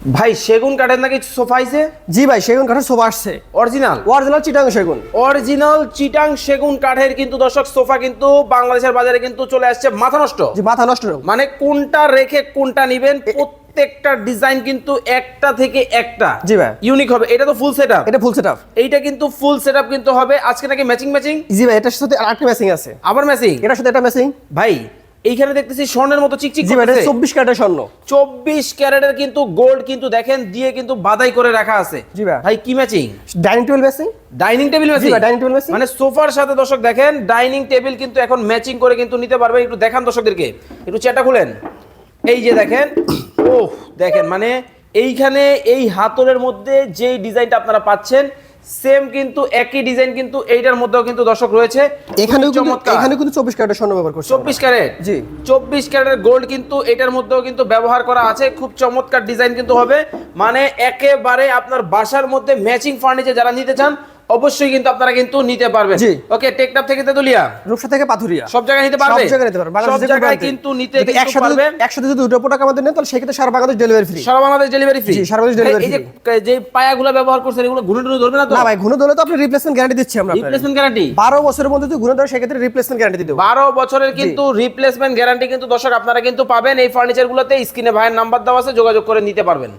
ভাই সেগুন কাঠের নাকি সোফা আইছে? জি ভাই, সেগুন কাঠের সোফা আসছে। অরিজিনাল চিটাং সেগুন। অরিজিনাল চিটাং সেগুন কাঠের কিন্তু দর্শক সোফা কিন্তু বাংলাদেশের বাজারে কিন্তু চলে আসছে মাথা নষ্ট। জি, মাথা নষ্ট। মানে কোনটা রেখে কোনটা নেবেন, প্রত্যেকটা ডিজাইন কিন্তু একটা থেকে একটা জি ভাই, ইউনিক হবে। এটা তো ফুল সেটআপ, এটা ফুল সেটআপ। এইটা কিন্তু ফুল সেটআপ কিন্তু হবে। আজকে নাকি ম্যাচিং ম্যাচিং? জি ভাই, এটার সাথে আরেকটা ম্যাচিং আছে। আবার ম্যাচিং? এটার সাথে এটা ম্যাচিং ভাই এইখানে দেখতেছি স্বর্ণের মতো চিকচিক জি ভাই, এটা করতেছে। 24 ক্যারেটের স্বর্ণ। 24 ক্যারেটের কিন্তু গোল্ড কিন্তু দেখেন দিয়ে কিন্তু বাদাই করে রাখা আছে। জি ভাই। ভাই কি matching? Dining table matching. Dining table জি ম্যাচিং? ভাই, ডাইনিং টেবিল ম্যাচিং। মানে সোফার সাথে দর্শক দেখেন ডাইনিং টেবিল কিন্তু এখন ম্যাচিং করে কিন্তু নিতে পারবেন। একটু দেখান দর্শকদেরকে, একটু চেটা খুলেন। এই যে দেখেন, ওহ দেখেন, মানে এইখানে এই হাতলের মধ্যে যেই ডিজাইনটা আপনারা পাচ্ছেন সেম কিন্তু একই ডিজাইন কিন্তু এইটার মধ্যেও কিন্তু দর্শক রয়েছে। এখানেও কিন্তু চমৎকার। 24 ক্যারেটের স্বর্ণ ব্যবহার করছে। 24 ক্যারেট? জি। 24 ক্যারেটের গোল্ড কিন্তু এটার মধ্যেও কিন্তু ব্যবহার করা আছে। খুব চমৎকার ডিজাইন কিন্তু হবে। মানে একেবারে আপনার বাসার মধ্যে ম্যাচিং ফার্নিচার যারা নিতে চান অবশ্যই কিন্তু আপনারা কিন্তু নিতে পারবেন। জি। ওকে, টেকনাফ থেকে তেতুলিয়া, রূপসা থেকে পাথুরিয়া, সব জায়গায় নিতে পারবে। সব জায়গায় নিতে পারবে। সব জায়গায় কিন্তু নিতে কিন্তু পারবেন। একসাথে যদি দুটো প্রোডাক্ট আমাদের নেন তাহলে সেক্ষেত্রে সারা বাংলাদেশ ডেলিভারি ফ্রি। সারা বাংলাদেশ ডেলিভারি ফ্রি? জি, সারা বাংলাদেশ ডেলিভারি এই যে পায়াগুলো ব্যবহার করছেন এগুলো ঘুরে টুরে ধরবে না তো? না ভাই, ঘুরে ধরলে তো আপনি রিপ্লেসমেন্ট গ্যারান্টি দিচ্ছি আমরা। রিপ্লেসমেন্ট গ্যারান্টি 12 বছরের মধ্যে যদি ঘুরে ধরে সেক্ষেত্রে রিপ্লেসমেন্ট গ্যারান্টি দেব। 12 বছরের কিন্তু রিপ্লেসমেন্ট গ্যারান্টি কিন্তু দর্শক আপনারা কিন্তু পাবেন এই ফার্নিচারগুলোতে। স্ক্রিনে ভাইয়ের নাম্বার দেওয়া আছে, যোগাযোগ করে নিতে পারবেন।